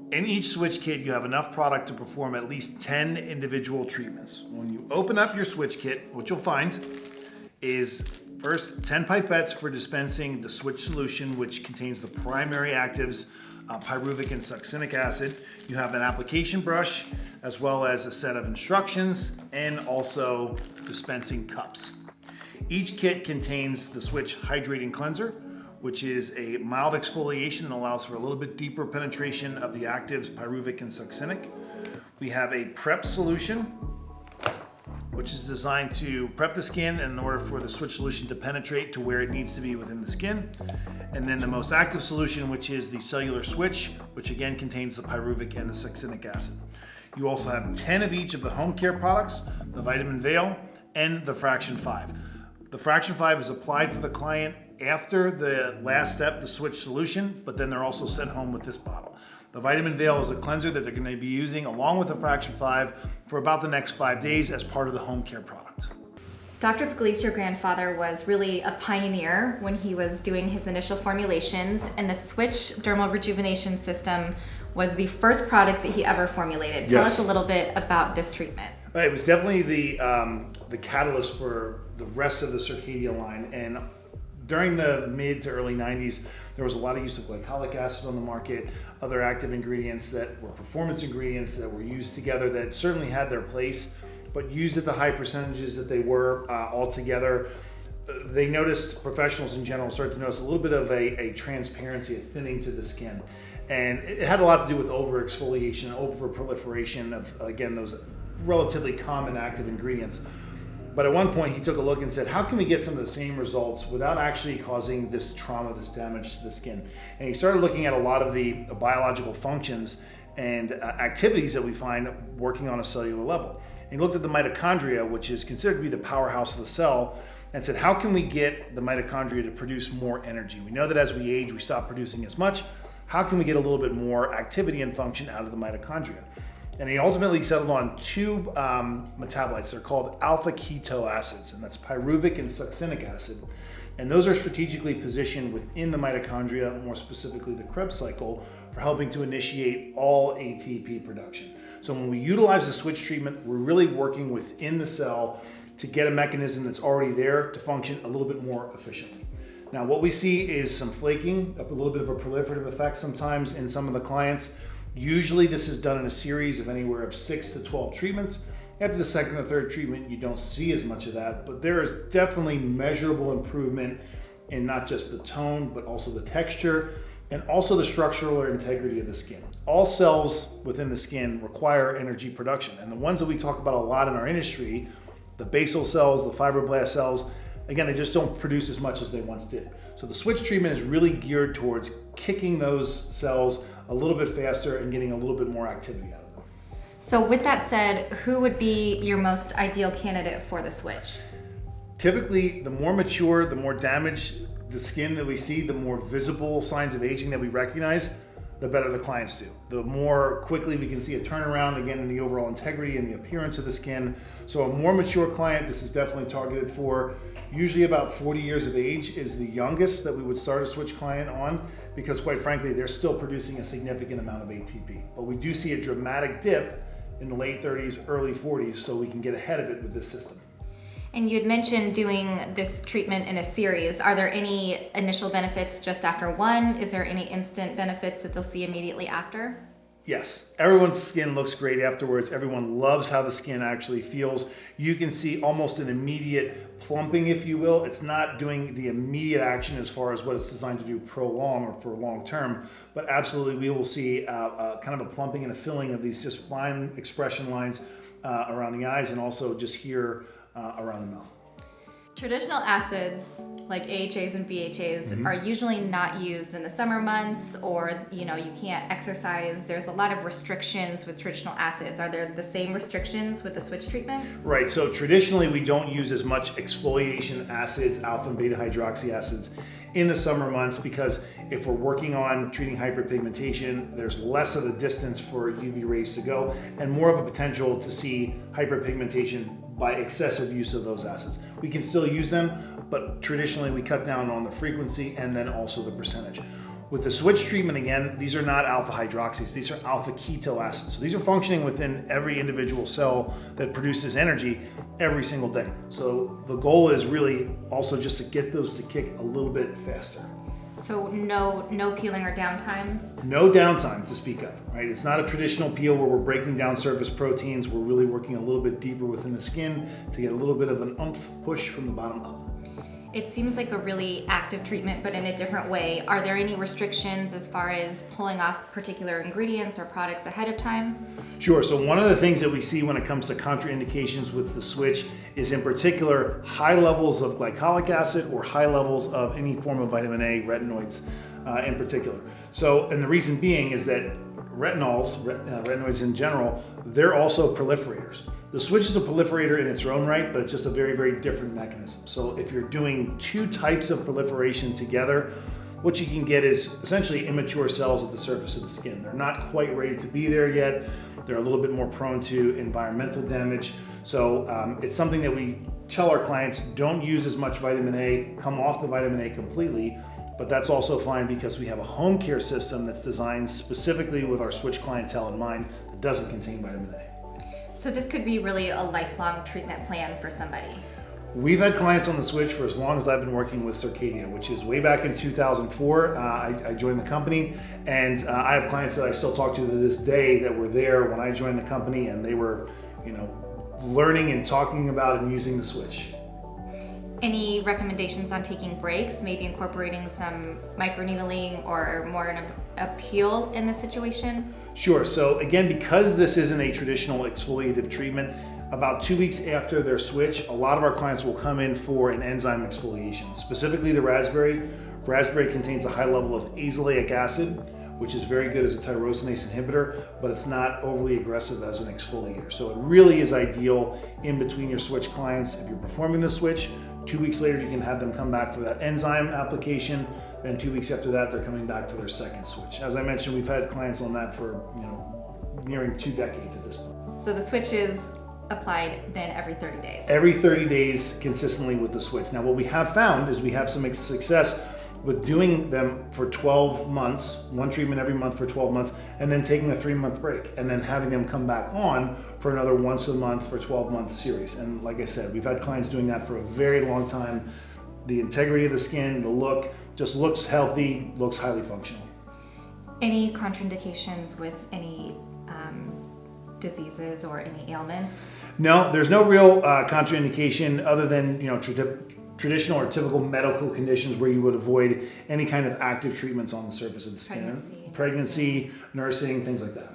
In each SWiCH kit, you have enough product to perform at least 10 individual treatments. When you open up your SWiCH kit, what you'll find is first 10 pipettes for dispensing the SWiCH solution, which contains the primary actives, pyruvic and succinic acid. You have an application brush, as well as a set of instructions, and also dispensing cups. Each kit contains the SWiCH Hydrating Cleanser, which is a mild exfoliation and allows for a little bit deeper penetration of the actives, pyruvic and succinic. We have a prep solution, which is designed to prep the skin in order for the SWiCH solution to penetrate to where it needs to be within the skin. And then the most active solution, which is the cellular SWiCH, which again contains the pyruvic and the succinic acid. You also have 10 of each of the home care products, the vitamin veil and the fraction 5. The fraction 5 is applied for the client after the last step, the SWiCH solution, but then they're also sent home with this bottle. The vitamin veil is a cleanser that they're going to be using along with the fraction 5 for about the next 5 days as part of the home care product. Dr. Pugliese, your grandfather, was really a pioneer when he was doing his initial formulations, and the SWiCH dermal rejuvenation system was the first product that he ever formulated. Tell us a little bit about this treatment. It was definitely the catalyst for the rest of the Circadia line, and during the mid to early 90s, there was a lot of use of glycolic acid on the market, other active ingredients that were performance ingredients that were used together that certainly had their place, but used at the high percentages that they were altogether. They noticed, professionals in general started to notice a little bit of a transparency, a thinning to the skin. And it had a lot to do with over-exfoliation, over-proliferation of, again, those relatively common active ingredients. But at one point he took a look and said, how can we get some of the same results without actually causing this trauma, this damage to the skin? And he started looking at a lot of the biological functions and activities that we find working on a cellular level. And he looked at the mitochondria, which is considered to be the powerhouse of the cell, and said, how can we get the mitochondria to produce more energy? We know that as we age, we stop producing as much. How can we get a little bit more activity and function out of the mitochondria? And he ultimately settled on two metabolites. They're called alpha keto acids, and that's pyruvic and succinic acid. And those are strategically positioned within the mitochondria, more specifically the Krebs cycle, for helping to initiate all ATP production. So when we utilize the SWiCH treatment, we're really working within the cell to get a mechanism that's already there to function a little bit more efficiently. Now, what we see is some flaking, a little bit of a proliferative effect sometimes in some of the clients. Usually this is done in a series of anywhere of 6 to 12 treatments. After the second or third treatment, you don't see as much of that, but there is definitely measurable improvement in not just the tone, but also the texture and also the structural integrity of the skin. All cells within the skin require energy production, and the ones that we talk about a lot in our industry, the basal cells, the fibroblast cells, again, they just don't produce as much as they once did. So the SWiCH treatment is really geared towards kicking those cells a little bit faster and getting a little bit more activity out of them. So with that said, who would be your most ideal candidate for the SWiCH? Typically, the more mature, the more damaged the skin that we see, the more visible signs of aging that we recognize, the better the clients do. The more quickly we can see a turnaround, again, in the overall integrity and the appearance of the skin. So a more mature client, this is definitely targeted for. Usually about 40 years of age is the youngest that we would start a SWiCH client on, because quite frankly, they're still producing a significant amount of ATP. But we do see a dramatic dip in the late 30s, early 40s, so we can get ahead of it with this system. And you had mentioned doing this treatment in a series. Are there any initial benefits just after one? Is there any instant benefits that they'll see immediately after? Yes, everyone's skin looks great afterwards. Everyone loves how the skin actually feels. You can see almost an immediate plumping, if you will. It's not doing the immediate action as far as what it's designed to do prolong or for long term, but absolutely we will see kind of a plumping and a filling of these just fine expression lines around the eyes and also just here around the mouth. Traditional acids like AHAs and BHAs are usually not used in the summer months, or you can't exercise. There's a lot of restrictions with traditional acids. Are there the same restrictions with the SWiCH treatment? Right, so traditionally we don't use as much exfoliation acids, alpha and beta hydroxy acids, in the summer months, because if we're working on treating hyperpigmentation, there's less of a distance for UV rays to go and more of a potential to see hyperpigmentation by excessive use of those acids. We can still use them, but traditionally we cut down on the frequency and then also the percentage. With the SWiCH treatment, again, these are not alpha hydroxys, these are alpha keto acids. So these are functioning within every individual cell that produces energy every single day. So the goal is really also just to get those to kick a little bit faster. So no peeling or downtime? No downtime to speak of, right? It's not a traditional peel where we're breaking down surface proteins. We're really working a little bit deeper within the skin to get a little bit of an oomph push from the bottom up. It seems like a really active treatment, but in a different way. Are there any restrictions as far as pulling off particular ingredients or products ahead of time? Sure. So one of the things that we see when it comes to contraindications with the SWiCH is in particular high levels of glycolic acid or high levels of any form of vitamin A, retinoids in particular. So, and the reason being is that retinoids in general, they're also proliferators. The SWiCH is a proliferator in its own right, but it's just a very, very different mechanism. So if you're doing two types of proliferation together, what you can get is essentially immature cells at the surface of the skin. They're not quite ready to be there yet. They're a little bit more prone to environmental damage. So it's something that we tell our clients, don't use as much vitamin A, come off the vitamin A completely, but that's also fine because we have a home care system that's designed specifically with our SWiCH clientele in mind that doesn't contain vitamin A. So this could be really a lifelong treatment plan for somebody. We've had clients on the SWiCH for as long as I've been working with Circadia, which is way back in 2004. I joined the company, and I have clients that I still talk to this day that were there when I joined the company, and they were, learning and talking about and using the SWiCH. Any recommendations on taking breaks, maybe incorporating some microneedling or more a peel in this situation? Sure. So again, because this isn't a traditional exfoliative treatment, about 2 weeks after their SWiCH, a lot of our clients will come in for an enzyme exfoliation, specifically the raspberry. Raspberry contains a high level of azelaic acid, which is very good as a tyrosinase inhibitor, but it's not overly aggressive as an exfoliator. So it really is ideal in between your SWiCH clients. If you're performing the SWiCH, 2 weeks later you can have them come back for that enzyme application. Then 2 weeks after that, they're coming back for their second SWiCH. As I mentioned, we've had clients on that for nearing 2 decades at this point. So the SWiCH is applied then every 30 days? Every 30 days consistently with the SWiCH. Now what we have found is we have some success with doing them for 12 months, one treatment every month for 12 months, and then taking a 3-month break, and then having them come back on for another once a month for 12-month series. And like I said, we've had clients doing that for a very long time. The integrity of the skin, the look, just looks healthy, looks highly functional. Any contraindications with any diseases or any ailments? No, there's no real contraindication other than traditional or typical medical conditions where you would avoid any kind of active treatments on the surface of the skin. Pregnancy, nursing, things like that.